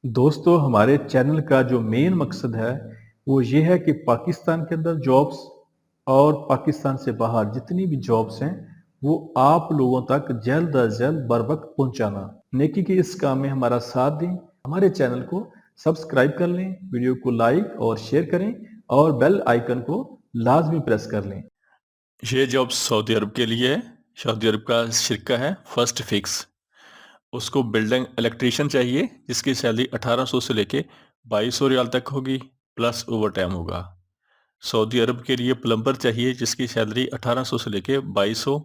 दोस्तों हमारे चैनल का जो मेन मकसद है वो ये है कि पाकिस्तान के अंदर जॉब्स और पाकिस्तान से बाहर जितनी भी जॉब्स हैं वो आप लोगों तक जल्द अज जल्द बर वक्त पहुंचाना। नेकी के इस काम में हमारा साथ दें, हमारे चैनल को सब्सक्राइब कर लें, वीडियो को लाइक और शेयर करें और बेल आइकन को लाजमी प्रेस कर लें। ये जॉब सऊदी अरब के लिए है। सऊदी अरब का शिरका है फर्स्ट फिक्स। उसको बिल्डिंग इलेक्ट्रीशियन चाहिए जिसकी सैलरी 1800 से लेके 2200 रियाल तक होगी, प्लस ओवर टाइम होगा। सऊदी अरब के लिए प्लम्बर चाहिए जिसकी सैलरी 1800 से लेके 2200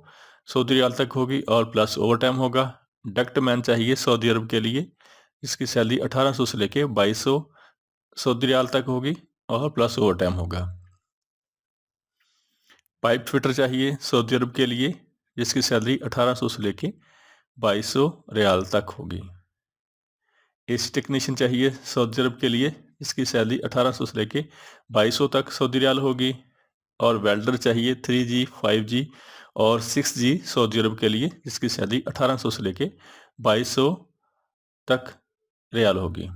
सऊदी रियाल तक होगी और प्लस ओवर टाइम होगा। डक्ट मैन चाहिए सऊदी अरब के लिए जिसकी सैलरी 1800 से लेके 2200 सऊदी रियाल तक होगी और प्लस ओवर टाइम होगा। पाइप फिटर चाहिए सऊदी अरब के लिए जिसकी सैलरी 1800 से लेके 2200 रियाल तक होगी। एसी टेक्नीशियन चाहिए सऊदी अरब के लिए जिसकी सैलरी 1800 से लेके 2200 तक सऊदी रियाल होगी। और वेल्डर चाहिए 3G 5G और 6G सऊदी अरब के लिए जिसकी सैलरी 1800 से लेके 2200 तक रियाल होगी।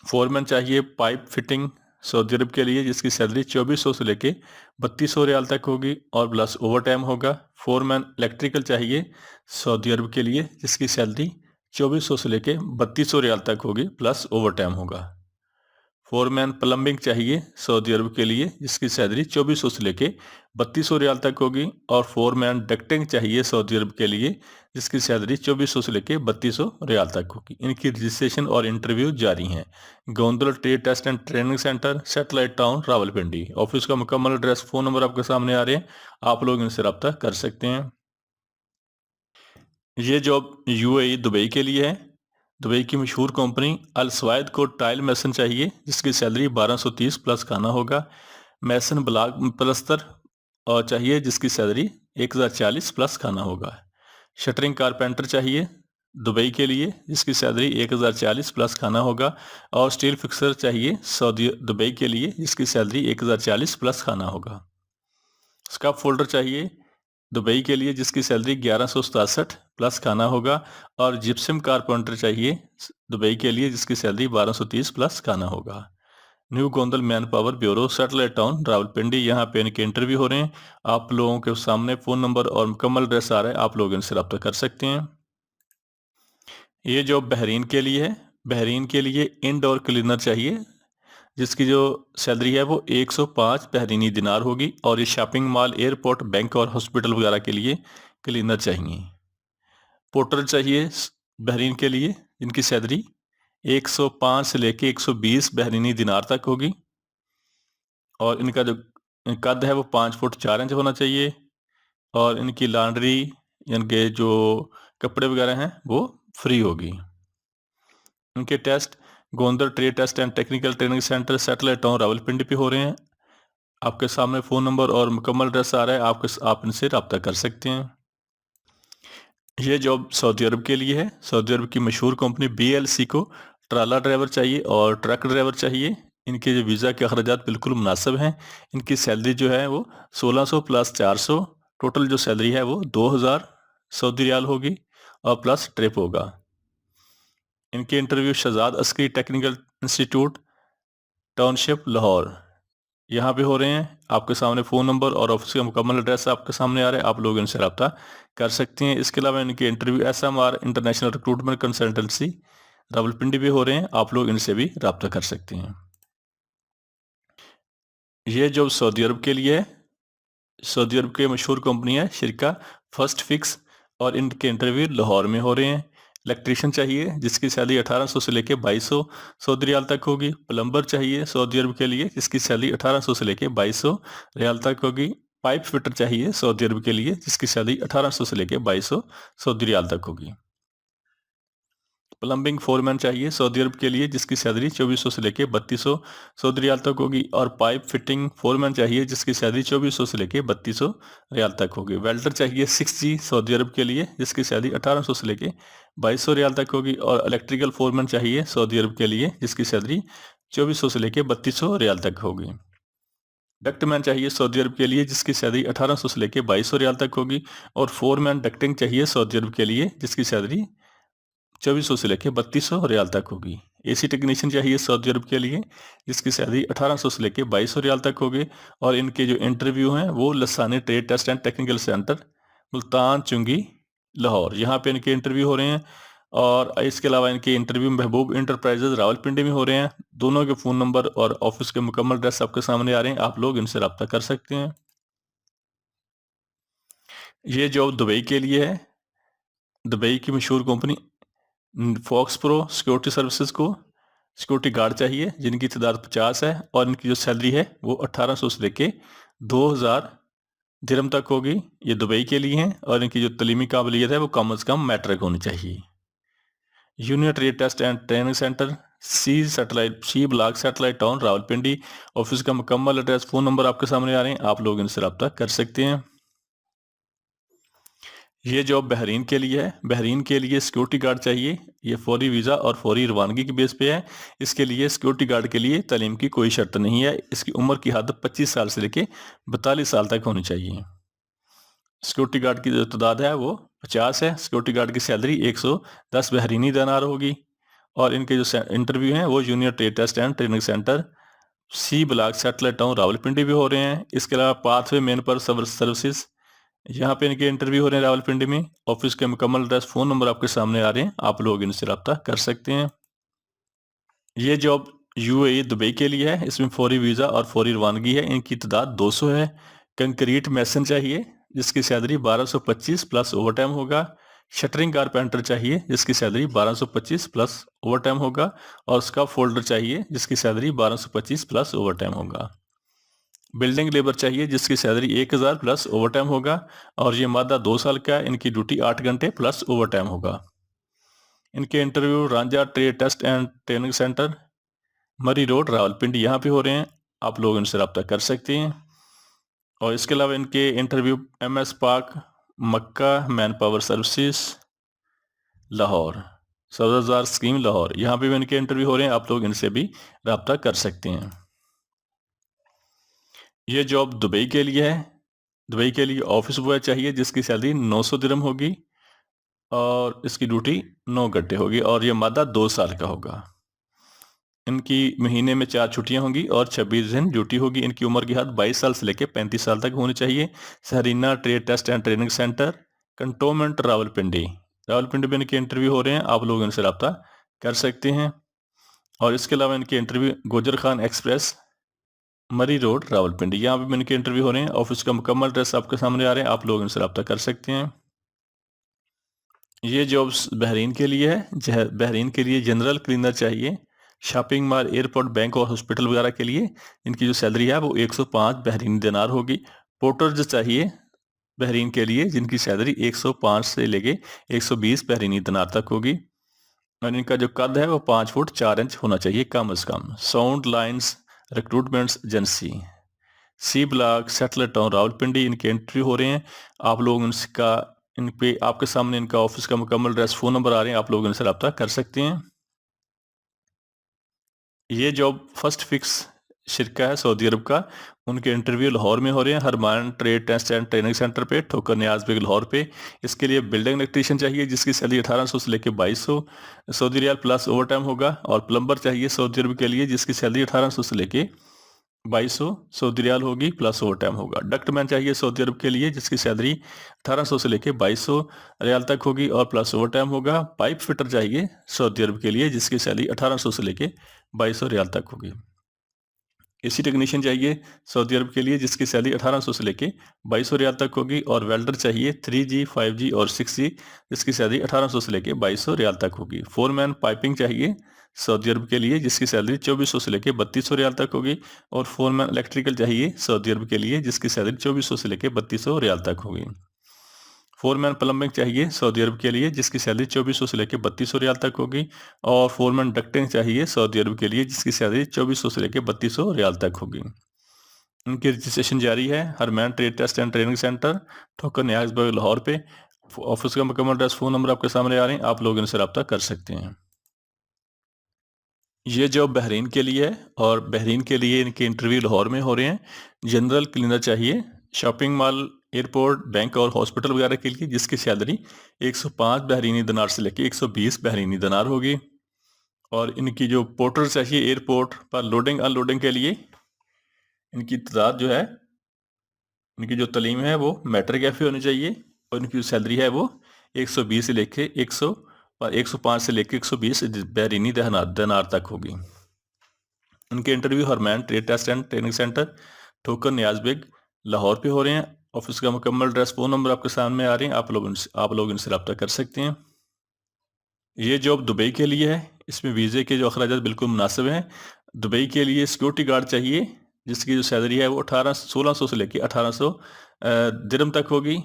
फोरमैन चाहिए पाइप फिटिंग सऊदी अरब के लिए जिसकी सैलरी 2400 से लेके 3200 रियाल तक होगी और प्लस ओवर टाइम होगा। फोरमैन इलेक्ट्रिकल चाहिए सऊदी अरब के लिए जिसकी सैलरी 2400 से लेके 3200 रियाल तक होगी, प्लस ओवर टाइम होगा। फोरमैन प्लम्बिंग चाहिए सऊदी अरब के लिए जिसकी सैलरी 2400 से लेके 3200 रियाल तक होगी। और फोरमैन डक्टिंग चाहिए सऊदी अरब के लिए जिसकी सैलरी 2400 से लेके 3200 रियाल तक होगी। इनकी रजिस्ट्रेशन और इंटरव्यू जारी हैं। Gondal trade test and training centre, satellite town, Rawalpindi. Office का मुकम्मल एड्रेस, फ़ोन नंबर आपके सामने आ रहे हैं, आप लोग इनसे रब्ता कर सकते हैं। ये जॉब यूएई दुबई के लिए है। दुबई की मशहूर कंपनी अल सवायद को टाइल मैसन चाहिए जिसकी सैलरी 1230 प्लस खाना होगा। मैसन ब्लॉक प्लस्तर और चाहिए जिसकी सैलरी 1040 प्लस खाना होगा। शटरिंग कारपेंटर चाहिए दुबई के लिए जिसकी सैलरी 1040 प्लस खाना होगा। और स्टील फिक्सर चाहिए सऊदी दुबई के लिए जिसकी सैलरी 1040 प्लस खाना होगा। स्काफ फोल्डर चाहिए दुबई के लिए जिसकी सैलरी 1167 प्लस खाना होगा। और जिप्सम कारपेंटर चाहिए दुबई के लिए जिसकी सैलरी 1230 प्लस खाना होगा। New Gondal man power bureau, satellite town, Rawalpindi, यहाँ पे इनके इंटरव्यू हो रहे हैं। आप लोगों के सामने फ़ोन नंबर और मुकम्मल एड्रेस आ रहा है, आप लोग इनसे रब्ता कर सकते हैं। ये जॉब बहरीन के लिए है। बहरीन के लिए इंडोर क्लीनर चाहिए जिसकी जो सैलरी है वो 105 बहरीनी दिनार होगी। और ये शॉपिंग मॉल, एयरपोर्ट, बैंक और हॉस्पिटल वगैरह के लिए क्लीनर चाहिए। पोर्टर चाहिए बहरीन के लिए जिनकी सैलरी 105 से लेके 120 बहरीनी दिनार तक होगी। और इनका जो कद है वो 5 फुट 4 इंच होना चाहिए। और इनकी लॉन्ड्री इनके जो कपड़े वगैरह हैं वो फ्री होगी। इनके test Gondar trade test and technical training centre, satellite town, Rawalpindi पे हो रहे हैं। आपके सामने फ़ोन नंबर और मुकम्मल एड्रेस आ रहा है, आप इनसे रब्ता कर सकते हैं। ये जॉब सऊदी अरब के लिए है। सऊदी अरब की मशहूर कंपनी BLC को ट्राला ड्राइवर चाहिए और ट्रक ड्राइवर चाहिए। इनके जो वीज़ा के अखराजात बिल्कुल मुनासिब हैं। इनकी सैलरी जो है वो 1600 प्लस 400, टोटल जो सैलरी है वो 2000 सऊदी रियाल होगी और प्लस ट्रिप होगा। इनके interview Shahzad Askari technical institute, township, Lahore, यहाँ पे हो रहे हैं। आपके सामने फ़ोन नंबर और ऑफिस का मुकम्मल एड्रेस आपके सामने आ रहा है, आप लोग इनसे रब्ता कर सकते हैं। इसके अलावा इनके interview SMR international recruitment consultancy Rawalpindi भी हो रहे हैं, आप लोग इनसे भी रब्ता कर सकते हैं। ये जॉब सऊदी अरब के लिए है। सऊदी अरब की मशहूर कंपनी है शिरका फर्स्ट फिक्स और इनके इंटरव्यू लाहौर में हो रहे हैं। इलेक्ट्रीशियन चाहिए जिसकी सैलरी 1800 से लेके 2200 सऊदी रियाल तक होगी। प्लम्बर चाहिए सऊदी अरब के लिए जिसकी सैलरी 1800 से लेके 2200 रियाल तक होगी। पाइप फिटर चाहिए सऊदी अरब के लिए जिसकी सैलरी 1800 से लेके 2200 सऊदी रियाल तक होगी। प्लम्बिंग फोरमैन चाहिए सऊदी अरब के लिए जिसकी सैलरी 2400 से लेके 3200 सऊदी रियाल तक होगी। और पाइप फिटिंग फोरमैन चाहिए जिसकी सैलरी 2400 से लेके 3200 रियाल तक होगी। वेल्डर चाहिए 6G सऊदी अरब के लिए जिसकी सैलरी 1800 से लेके 2200 रियाल तक होगी। और इलेक्ट्रिकल फोरमैन चाहिए सऊदी अरब के लिए जिसकी सैलरी 2400 से लेके 3200 रियाल तक होगी। डक्टमैन चाहिए सऊदी अरब के लिए जिसकी सैलरी 1800 से लेके 2200 रियाल तक होगी। और फोरमैन डक्टिंग चाहिए सऊदी अरब के लिए जिसकी सैलरी 2400 से लेके 3200 रियाल तक होगी। एसी टेक्नीशियन चाहिए सऊदी अरब के लिए, जिसकी सैलरी 1800 से लेके 2200 रियाल तक होगी। और इनके जो इंटरव्यू हैं वो Lasani trade test and technical centre Multan चुंगी लाहौर, यहाँ पे इनके इंटरव्यू हो रहे हैं। और इसके अलावा इनके इंटरव्यू महबूब इंटरप्राइजेज रावलपिंडी में हो रहे हैं। दोनों के फ़ोन नंबर और ऑफिस के मुकम्मल एड्रेस आपके सामने आ रहे हैं, आप लोग इनसे रब्ता कर सकते हैं। ये जॉब दुबई के लिए है। दुबई की मशहूर company Fox Pro Security Services को सिक्योरिटी गार्ड चाहिए, जिनकी तादाद 50 है। और इनकी जो सैलरी है वो 1800 से लेके 2000 दिरहम तक होगी। ये दुबई के लिए हैं। और इनकी जो तलीमी काबिलियत है वो कम अज़ कम मैट्रिक होनी चाहिए। Union trade test and training centre C block satellite town Rawalpindi. Office का मुकम्मल एड्रेस फ़ोन नंबर आपके सामने आ रहे हैं, आप लोग इनसे रब्ता कर सकते हैं। ये जॉब बहरीन के लिए है। बहरीन के लिए सिक्योरिटी गार्ड चाहिए। ये फौरी वीज़ा और फौरी रवानगी के बेस पे है। इसके लिए सिक्योरिटी गार्ड के लिए तालीम की कोई शर्त नहीं है। इसकी उम्र की हद 25 साल से लेके 42 साल तक होनी चाहिए। सिक्योरिटी गार्ड की जो तादाद है वो 50 है। सिक्योरिटी गार्ड की सैलरी 110 बहरीनी दिनार होगी। और इनके जो इंटरव्यू हैं वो junior trade test and training centre C block satellite town Rawalpindi भी हो रहे हैं। इसके अलावा पाथवे मेन पर सर्विसेज, यहाँ पे इनके इंटरव्यू हो रहे हैं रावलपिंडी में। ऑफिस के मुकम्मल एड्रेस फ़ोन नंबर आपके सामने आ रहे हैं, आप लोग इनसे रब्ता कर सकते हैं। ये जॉब यूएई दुबई के लिए है। इसमें फौरी वीज़ा और फौरी रवानगी है। इनकी तादाद 200 है। कंक्रीट मैसन चाहिए, जिसकी सैलरी 1225 प्लस ओवर टाइम होगा। शटरिंग कारपेंटर चाहिए, जिसकी सैलरी 1225 प्लस ओवर टाइम होगा। और उसका फोल्डर चाहिए, जिसकी सैलरी 1225 प्लस ओवर टाइम होगा। बिल्डिंग लेबर चाहिए, जिसकी सैलरी 1000 प्लस ओवर टाइम होगा। और ये मादा 2 साल का है। इनकी ड्यूटी 8 घंटे प्लस ओवर टाइम होगा। इनके interview Ranjha trade test and training centre Murree road Rawalpindi यहाँ पे हो रहे हैं, आप लोग इनसे रब्ता कर सकते हैं। और इसके अलावा इनके interview MS park Makkah manpower services Lahore सदरजार स्कीम लाहौर, यहाँ पे भी इनके इंटरव्यू हो रहे हैं, आप लोग इनसे भी रब्ता कर सकते हैं। ये जॉब दुबई के लिए है। दुबई के लिए ऑफिस बॉय चाहिए, जिसकी सैलरी 900 दिरहम होगी। और इसकी ड्यूटी 9 घंटे होगी। और ये मादा 2 साल का होगा। इनकी महीने में 4 छुट्टियां होंगी और 26 दिन ड्यूटी होगी। इनकी उम्र की हद 22 साल से लेकर 35 साल तक होनी चाहिए। सहरीना trade test and training centre cantonment Rawalpindi Rawalpindi में इनके इंटरव्यू हो रहे हैं, आप लोग इनसे रब्ता कर सकते हैं। और इसके अलावा इनके इंटरव्यू गुजर खान एक्सप्रेस मरी रोड रावलपिंडी, यहाँ पे इनके इंटरव्यू हो रहे हैं। ऑफिस का मुकम्मल एड्रेस आपके सामने आ रहे हैं, आप लोग इनसे रब्ता कर सकते हैं। ये जॉब्स बहरीन के लिए है। बहरीन के लिए जनरल क्लीनर चाहिए, शॉपिंग मॉल एयरपोर्ट बैंक और हॉस्पिटल वगैरह के लिए। इनकी जो सैलरी है वो 105 बहरीनी दिनार होगी। पोर्टर्स चाहिए बहरीन के लिए, जिनकी सैलरी 105 से लेके 120 बहरीनी दिनार तक होगी। और इनका जो कद है वो 5 फुट 4 इंच होना चाहिए कम अज़ कम। Sound lines recruitments agency C block satellite town Rawalpindi, इनके इंटरव्यू हो रहे हैं, आप लोग इनका इन पे आपके सामने इनका ऑफिस का मुकम्मल एड्रेस फ़ोन नंबर आ रहे हैं, आप लोग इनसे रब्ता कर सकते हैं। ये जॉब फर्स्ट फिक्स शिरका है सऊदी अरब का। उनके इंटरव्यू लाहौर में हो रहे हैं, Harman trade test and training centre पे, ठोकर नियाज बेग लाहौर पे। इसके लिए बिल्डिंग इलेक्ट्रीशियन चाहिए, जिसकी सैलरी 1800 से लेकर 2200 Saudi riyal plus overtime होगा। और प्लम्बर चाहिए सऊदी अरब के लिए, जिसकी सैलरी 1800 से लेके 2200 सऊदी रियाल होगी प्लस ओवर टाइम होगा। डक्टमैन चाहिए सऊदी अरब के लिए, जिसकी सैलरी 1800 से लेके 2200 रियाल तक होगी और प्लस ओवर टाइम होगा। पाइप फिटर चाहिए सऊदी अरब के लिए, जिसकी सैलरी 1800 से लेके 2200 रियाल तक होगी। एसी टेक्नीशियन चाहिए सऊदी अरब के लिए, जिसकी सैलरी 1800 से लेके 2200 रियाल तक होगी। और वेल्डर चाहिए 3G 5G और 6G, जिसकी सैलरी 1800 से लेके 2200 रियाल तक होगी। फोरमैन पाइपिंग चाहिए सऊदी अरब के लिए, जिसकी सैलरी 2400 से लेके 3200 रियाल तक होगी। और फोरमैन इलेक्ट्रिकल चाहिए सऊदी अरब के लिए, जिसकी सैलरी 2400 से लेके 3200 रियाल तक होगी। फोरमैन प्लम्बिंग चाहिए सऊदी अरब के लिए, जिसकी सैलरी 2400 से लेकर 3200 रियाल तक होगी। और फोरमैन डक्टिंग चाहिए सऊदी अरब के लिए, जिसकी सैलरी 2400 से लेकर 3200 रियाल तक होगी। इनकी रजिस्ट्रेशन जारी है Harman trade test and training centre Thokar Niazbaig Lahore पे। ऑफिस का मुकम्मल एड्रेस फ़ोन नंबर आपके सामने आ रहे हैं, आप लोग इनसे रब्ता कर सकते हैं। ये जॉब बहरीन के लिए है और बहरीन के लिए इनके इंटरव्यू लाहौर में हो रहे हैं। जनरल क्लीनर चाहिए, शॉपिंग मॉल एयरपोर्ट, बैंक और हॉस्पिटल वगैरह के लिए, जिसकी सैलरी 105 बहरीनी दिनार से लेकर 120 बहरीनी दिनार होगी। और इनकी जो पोर्टर चाहिए एयरपोर्ट पर लोडिंग अनलोडिंग के लिए, इनकी तादाद जो है, इनकी जो तालीम है वो मैट्रिक एफ होनी चाहिए, और इनकी जो सैलरी है वो 120 से लेके 105 से लेके 120 बहरीनी दिनार तक होगी। इनके interview Harman trade test and training centre, Thokar Niaz bag, Lahore पे हो रहे हैं। ऑफिस का मुकम्मल एड्रेस, फ़ोन नंबर आपके सामने आ रहे हैं, आप लोग इनसे रब्ता कर सकते हैं। ये जॉब दुबई के लिए है। इसमें वीज़े के जो अखराजात बिल्कुल मुनासिब हैं। दुबई के लिए सिक्योरिटी गार्ड चाहिए, जिसकी जो सैलरी है वो 1600 से लेके 1800 दिरहम तक होगी।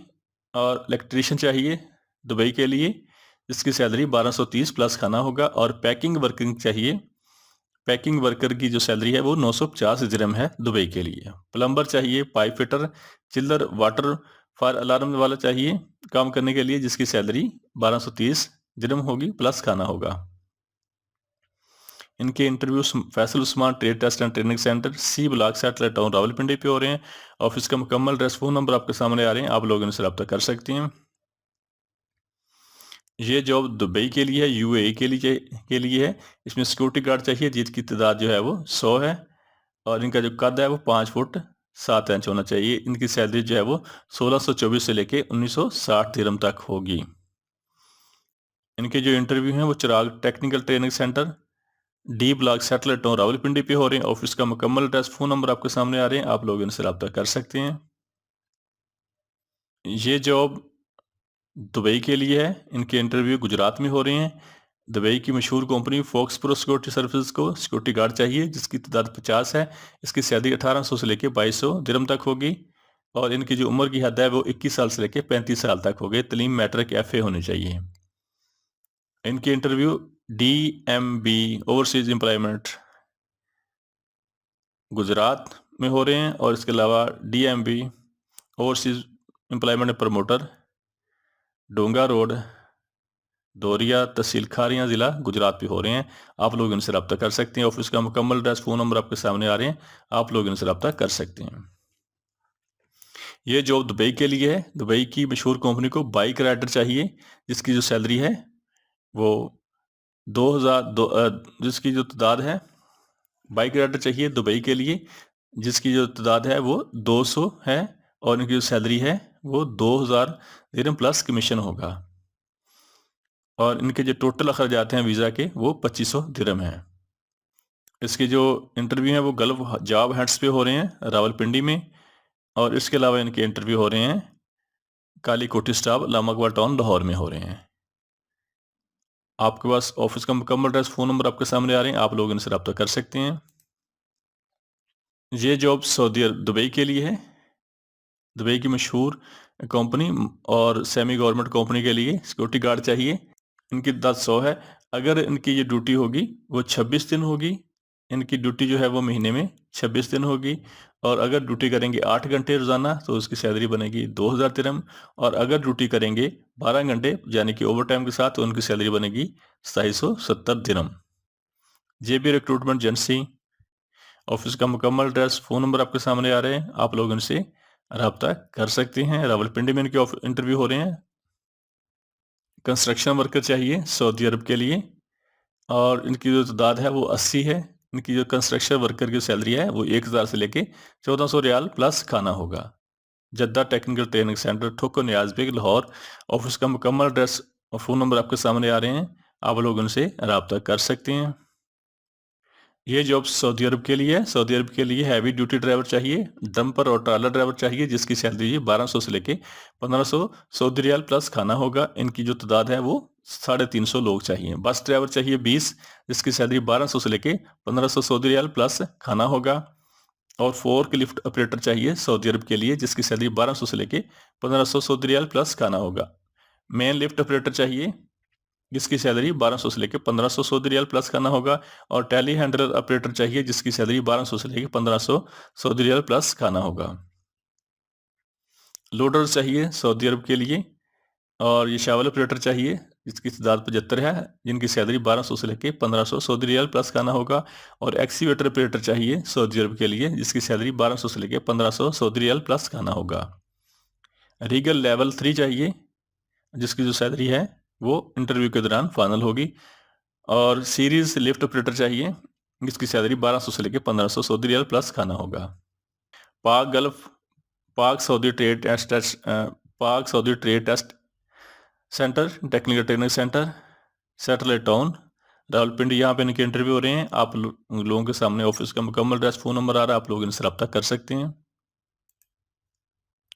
और इलेक्ट्रीशियन चाहिए दुबई के लिए, जिसकी सैलरी 1230 प्लस खाना होगा। और पैकिंग वर्किंग चाहिए, पैकिंग वर्कर की जो सैलरी है वो 950 दिरहम है दुबई के लिए। प्लम्बर चाहिए, पाइप फिटर, चिल्लर, वाटर फायर अलार्म वाला चाहिए काम करने के लिए, जिसकी सैलरी 1230 दिरहम होगी प्लस खाना होगा। इनके interview Faisal Usman trade test and training centre, C block, satellite town, Rawalpindi पे हो रहे हैं। ऑफिस का मुकम्मल एड्रेस, फ़ोन नंबर आपके सामने आ रहे हैं, आप लोग इनसे रब्ता कर सकते हैं। ये जॉब दुबई के लिए है, यूएई के लिए है। इसमें सिक्योरिटी गार्ड चाहिए, जिसकी तादाद जो है वो 100 है। और इनका जो कद है वो 5 फुट 7 इंच होना चाहिए। इनकी सैलरी जो है वो 1624 से लेके 1960 दिरहम तक होगी। इनके जो इंटरव्यू हैं वो Chiragh technical training centre, D block, satellite town, Rawalpindi पे हो रहे हैं। ऑफिस का मुकम्मल एड्रेस, फ़ोन नंबर आपके सामने आ रहे हैं, आप लोग इनसे रब्ता कर सकते हैं। ये जॉब दुबई के लिए है। इनके इंटरव्यू गुजरात में हो रहे हैं। दुबई की मशहूर company Fox Pro Security Services को सिक्योरिटी गार्ड चाहिए, जिसकी तादाद 50 है। इसकी सैलरी 1800 से लेके 2200 दिरहम तक होगी। और इनकी जो उम्र की हद है वो 21 साल से लेके 35 साल तक होगी। तलीम मैट्रिक एफ होनी चाहिए। इनके interview DMB overseas employment Gujarat में हो रहे हैं। और इसके अलावा DMB ओवरसीज एम्प्लॉयमेंट प्रमोटर, डोंगा रोड, दोरिया, तहसील खारियां, ज़िला गुजरात पे हो रहे हैं। आप लोग इनसे रब्ता कर सकते हैं। ऑफिस का मुकम्मल एड्रेस, फ़ोन नंबर आपके सामने आ रहे हैं, आप लोग इनसे रब्ता कर सकते हैं। ये जॉब दुबई के लिए है। दुबई की मशहूर कंपनी को बाइक राइडर चाहिए, जिसकी जो सैलरी है वो 2000 जिसकी जो तादाद है, बाइक राइडर चाहिए दुबई के लिए, जिसकी जो तादाद है वो 200 है। और इनकी जो सैलरी है वो 2000 दिरहम प्लस कमीशन होगा। और इनके जो टोटल अखराजात हैं वीज़ा के वो 2500 दिरहम हैं। इसके जो इंटरव्यू हैं वो गल्फ जॉब हट्स पे हो रहे हैं रावलपिंडी में। और इसके अलावा इनके इंटरव्यू हो रहे हैं काली कोठी स्टाफ, लामाकवा टाउन, लाहौर में हो रहे हैं। आपके पास ऑफिस का मुकम्मल एड्रेस, फ़ोन नंबर आपके सामने आ रहे हैं, आप लोग इनसे रब्ता कर सकते हैं। ये जॉब दुबई के लिए है। दुबई की मशहूर कंपनी और सेमी गवर्नमेंट कंपनी के लिए सिक्योरिटी गार्ड चाहिए। इनकी तादाद 100 है। अगर इनकी ये ड्यूटी होगी वो 26 दिन होगी। इनकी ड्यूटी जो है वो महीने में 26 दिन होगी। और अगर ड्यूटी करेंगे 8 घंटे रोज़ाना तो उसकी सैलरी बनेगी 2000 दिरहम। और अगर ड्यूटी करेंगे 12 घंटे यानी कि ओवर टाइम के साथ, तो उनकी सैलरी बनेगी 2770 दिरहम। JB रिक्रूटमेंट एजेंसी, ऑफिस का मुकम्मल एड्रेस, फ़ोन नंबर आपके सामने आ रहे हैं, आप लोग इनसे रब्ता कर सकते हैं। रावलपिंडी में इनके इंटरव्यू हो रहे हैं। कंस्ट्रक्शन वर्कर चाहिए सऊदी अरब के लिए, और इनकी जो तादाद है वो 80 है। इनकी जो कंस्ट्रक्शन वर्कर की सैलरी है वो 1000 से लेके 1400 रियाल प्लस खाना होगा। Jeddah technical training centre, Thokar Niaz bag, Lahore. Office का मुकम्मल एड्रेस और फ़ोन नंबर आपके सामने आ रहे हैं, आप लोग उनसे रब्ता कर सकते हैं। ये जॉब सऊदी अरब के लिए है। सऊदी अरब के लिए हैवी ड्यूटी ड्राइवर चाहिए, डंपर और ट्रालर ड्राइवर चाहिए, जिसकी सैलरी 1200 से लेके 1500 सऊदी रियाल प्लस खाना होगा। इनकी जो तादाद है वो 350 लोग चाहिए। बस ड्राइवर चाहिए 20, जिसकी सैलरी 1200 से लेके 1500 सऊदी रियाल प्लस खाना होगा। और फोर्क लिफ्ट ऑपरेटर चाहिए सऊदी अरब के लिए, जिसकी सैलरी 1200 से लेके 1500 सऊदी रियाल प्लस खाना होगा। मेन लिफ्ट ऑपरेटर चाहिए, जिसकी सैलरी 1200 से लेकर 1500 सऊदी रियाल प्लस खाना होगा। और टेली हैंडलर ऑपरेटर चाहिए, जिसकी सैलरी 1200 से लेकर 1500 सऊदी रियाल प्लस खाना होगा। लोडर चाहिए सऊदी अरब के लिए, और ये शावल ऑपरेटर चाहिए, जिसकी तादाद 75 है, जिनकी सैलरी 1200 से लेकर 1500 सऊदी रियाल प्लस खाना होगा। और एक्सीवेटर ऑपरेटर चाहिए सऊदी अरब के लिए, जिसकी सैलरी 1200 से लेकर 1500 सऊदी रियाल प्लस खाना होगा। रीगल लेवल 3 चाहिए, जिसकी जो सैलरी है वो इंटरव्यू के दौरान फाइनल होगी। और सीरीज लिफ्ट ऑपरेटर चाहिए, जिसकी सैलरी 1200 से लेकर 1500 सऊदी रियाल प्लस खाना होगा। Pak gulf Pak Saudi trade test centre, technical training centre, satellite town, Rawalpindi, यहाँ पे इनके इंटरव्यू हो रहे हैं। आप लोगों के सामने ऑफिस का मुकम्मल एड्रेस, फ़ोन नंबर आ रहा है, आप लोग इनसे रब्ता कर सकते हैं।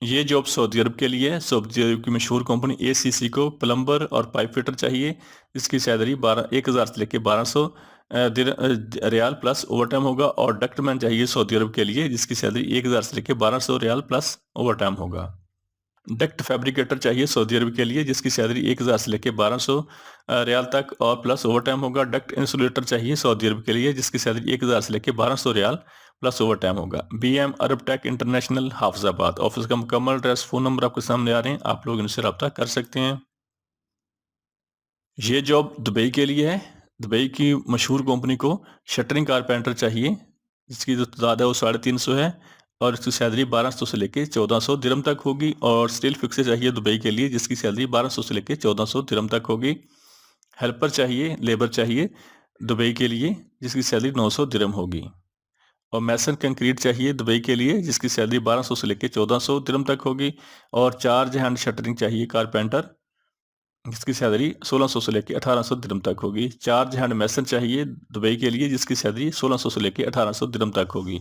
ये जॉब सऊदी अरब के लिए है। सऊदी अरब की मशहूर कंपनी ACC को प्लम्बर और पाइप फिटर चाहिए। इसकी सैलरी 1000 से लेकर 1200 रियाल प्लस ओवरटाइम होगा। और डक्टमैन चाहिए सऊदी अरब के लिए, जिसकी सैलरी 1000 से लेकर 1200 रियाल प्लस ओवरटाइम होगा। डक्ट फैब्रिकेटर चाहिए सऊदी अरब के लिए, जिसकी सैलरी 1000 से लेकर 1200 रियाल तक और प्लस ओवरटाइम होगा। डक्ट इंसुलेटर चाहिए सऊदी अरब के लिए, जिसकी सैलरी 1000 से लेकर 1200 रियाल प्लस ओवरटाइम होगा। BM अरब टेक इंटरनेशनल हाफिजाबाद, ऑफिस का मुकम्मल एड्रेस, फ़ोन नंबर आपके सामने आ रहे हैं, आप लोग इनसे रब्ता कर सकते हैं। ये जॉब दुबई के लिए है। दुबई की मशहूर कंपनी को शटरिंग कारपेंटर चाहिए, जिसकी जो तादाद है वो 350 है और इसकी सैलरी 1200 से लेकर 1400 दिरहम तक होगी। और स्टील फिक्सर चाहिए दुबई के लिए, जिसकी सैलरी 1200 से लेकर 1400 दिरहम तक होगी। हेल्पर चाहिए, लेबर चाहिए दुबई के लिए, जिसकी सैलरी 900 दिरहम होगी। और मैसन कंक्रीट चाहिए दुबई के लिए, जिसकी सैलरी 1200 से लेकर 1400 दिरहम तक होगी। और चार्ज हैंड शटरिंग चाहिए कारपेंटर, जिसकी सैलरी 1600 से लेकर 1800 दिरहम तक होगी। चार्ज हैंड मैसन चाहिए दुबई के लिए, जिसकी सैलरी 1600 से लेकर 1800 दिरहम तक होगी।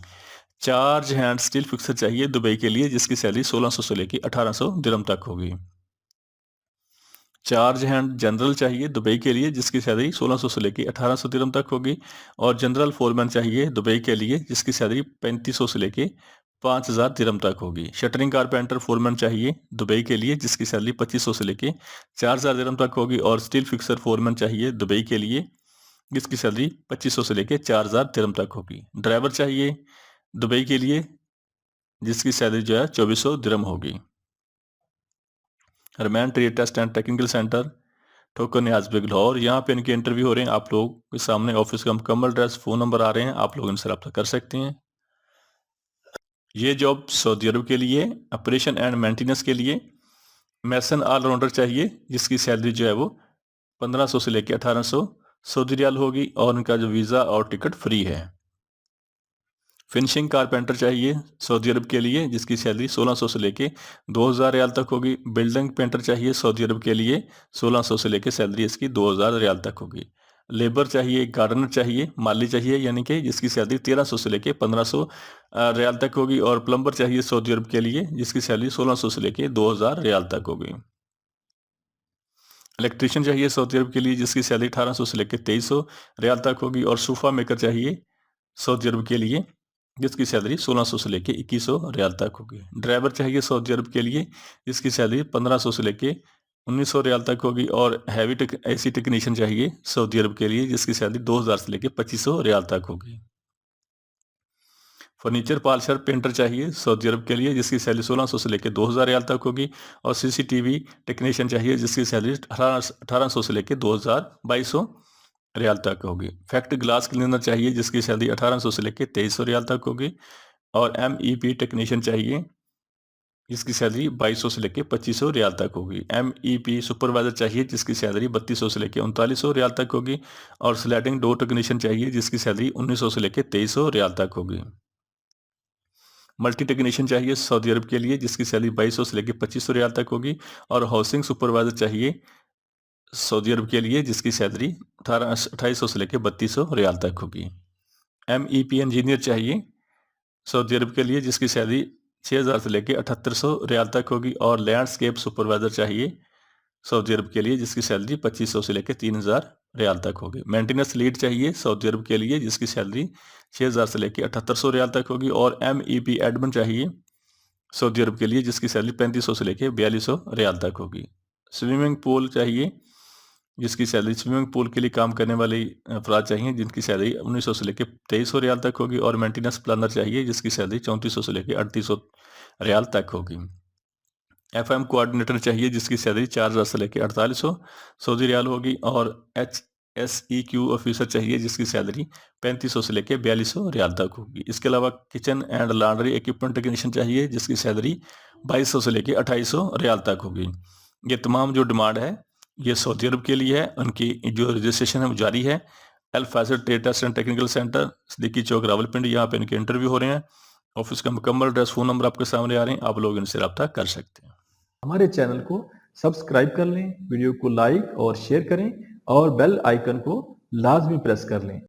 चार्ज हैंड स्टील फिक्सर चाहिए दुबई के लिए, जिसकी सैलरी 1600 से लेकर 1800 दिरहम तक होगी। चार्ज हैंड जनरल चाहिए दुबई के लिए, जिसकी सैलरी 1600 से लेकर 1800 दिरहम तक होगी। और जनरल फोरमैन चाहिए दुबई के लिए, जिसकी सैलरी 3500 से लेकर 5000 दिरहम तक होगी। शटरिंग कारपेंटर फोरमैन चाहिए दुबई के लिए, जिसकी सैलरी 2500 से लेकर 4000 दिरहम तक होगी। और स्टील फिक्सर फोरमैन चाहिए दुबई के लिए, जिसकी सैलरी 2500 से लेकर 4000 दिरहम तक होगी। ड्राइवर चाहिए दुबई के लिए, जिसकी सैलरी जो है 2400 दिरहम होगी। रमैन trade test and technical centre, Thokar Niaz bag Lahore, यहाँ पे इनके इंटरव्यू हो रहे हैं। आप लोग के सामने ऑफिस का मुकम्मल एड्रेस, फ़ोन नंबर आ रहे हैं, आप लोग इनसे रब्ता कर सकते हैं। ये जॉब सऊदी अरब के लिए ऑपरेशन एंड मेंटेनेंस के लिए मैसन ऑलराउंडर चाहिए, जिसकी सैलरी जो है वो 1500 से लेकर 1800 सऊदी रियाल होगी। और उनका जो वीज़ा और टिकट फ्री है। फिनिशिंग कारपेंटर चाहिए सऊदी अरब के लिए, जिसकी सैलरी 1600 से लेके 2000 रियाल तक होगी। बिल्डिंग पेंटर चाहिए सऊदी अरब के लिए, 1600 से लेके सैलरी इसकी 2000 रियाल तक होगी। लेबर चाहिए, गार्डनर चाहिए, माली चाहिए, यानी कि जिसकी सैलरी 1300 से लेके 1500 रियाल तक होगी। और प्लम्बर चाहिए सऊदी अरब के लिए, जिसकी सैलरी 1600 से लेके 2000 रियाल तक होगी। इलेक्ट्रीशियन चाहिए सऊदी अरब के लिए, जिसकी सैलरी 1800 से लेकर 2300 रियाल तक होगी। और सोफा मेकर चाहिए सऊदी अरब के लिए, जिसकी सैलरी 1600 से लेकर 2100 रियाल तक होगी। ड्राइवर चाहिए सऊदी अरब के लिए, जिसकी सैलरी 1500 से लेकर 1900 रियाल तक होगी। और हैवी AC टेक्नीशियन चाहिए सऊदी अरब के लिए, जिसकी सैलरी 2000 से लेकर 2500 रियाल तक होगी। फर्नीचर पॉलिशर पेंटर चाहिए सऊदी अरब के लिए, जिसकी सैलरी 1600 से लेकर 2000 रियाल तक होगी। और CCTV टेक्नीशियन चाहिए, जिसकी सैलरी 1800 से लेकर 2200 रियाल तक होगी। फैक्ट ग्लास क्लीनर चाहिए, जिसकी सैलरी 1800 से लेकर 2300 रियाल तक होगी। और MEP टेक्नीशियन चाहिए, जिसकी सैलरी 2200 से लेकर 2500 रियाल तक होगी। MEP सुपरवाइजर चाहिए, जिसकी सैलरी 3200 से लेकर 3900 रियाल तक होगी। और स्लाइडिंग डोर टेक्नीशियन चाहिए, जिसकी सैलरी 1900 से लेकर 2300 रियाल तक होगी। मल्टी टेक्नीशियन चाहिए सऊदी अरब के लिए, जिसकी सैलरी 2200 से लेकर 2500 रियाल तक होगी। और हाउसिंग सुपरवाइजर चाहिए सऊदी अरब के लिए, जिसकी सैलरी 2800 से लेकर 3200 रियाल तक होगी। MEP इंजीनियर चाहिए सऊदी अरब के लिए, जिसकी सैलरी 6000 से लेकर 7800 रियाल तक होगी। और लैंडस्केप सुपरवाइजर चाहिए सऊदी अरब के लिए, जिसकी सैलरी 2500 से लेकर 3000 रियाल तक होगी। मेंटेनेंस लीड चाहिए सऊदी अरब के लिए, जिसकी सैलरी 6000 से लेकर 7800 रियाल तक होगी। और MEP एडमिन चाहिए सऊदी अरब के लिए, जिसकी सैलरी 3500 से लेकर 4200 रियाल तक होगी। स्विमिंग पूल चाहिए, जिसकी सैलरी स्विमिंग पूल के लिए काम करने वाले अफराद चाहिए, जिनकी सैलरी 1900 से लेकर 2300 रियाल तक होगी। और मेंटेनेंस प्लानर चाहिए, जिसकी सैलरी 3400 से लेकर 3800 रियाल तक होगी। FM कोऑर्डिनेटर चाहिए, जिसकी सैलरी 4000 से लेकर 4800 सऊदी रियाल होगी। और HSEQ ऑफिसर चाहिए, जिसकी सैलरी 3500 से लेकर 4200 रियाल तक होगी। इसके अलावा kitchen and laundry equipment technician चाहिए, जिसकी सैलरी 2200 से लेके 2800 रियाल तक होगी। ये तमाम जो डिमांड है ये सऊदी अरब के लिए है। उनकी जो रजिस्ट्रेशन है वो जारी है। Al Faisal trade test and technical centre, Siddiqui Chowk, Rawalpindi, यहाँ पे इनके इंटरव्यू हो रहे हैं। ऑफिस का मुकम्मल एड्रेस, फ़ोन नंबर आपके सामने आ रहे हैं, आप लोग इनसे रब्ता कर सकते हैं। हमारे चैनल को सब्सक्राइब कर लें, वीडियो को लाइक और शेयर करें और बेल आइकन को लाजमी प्रेस कर लें।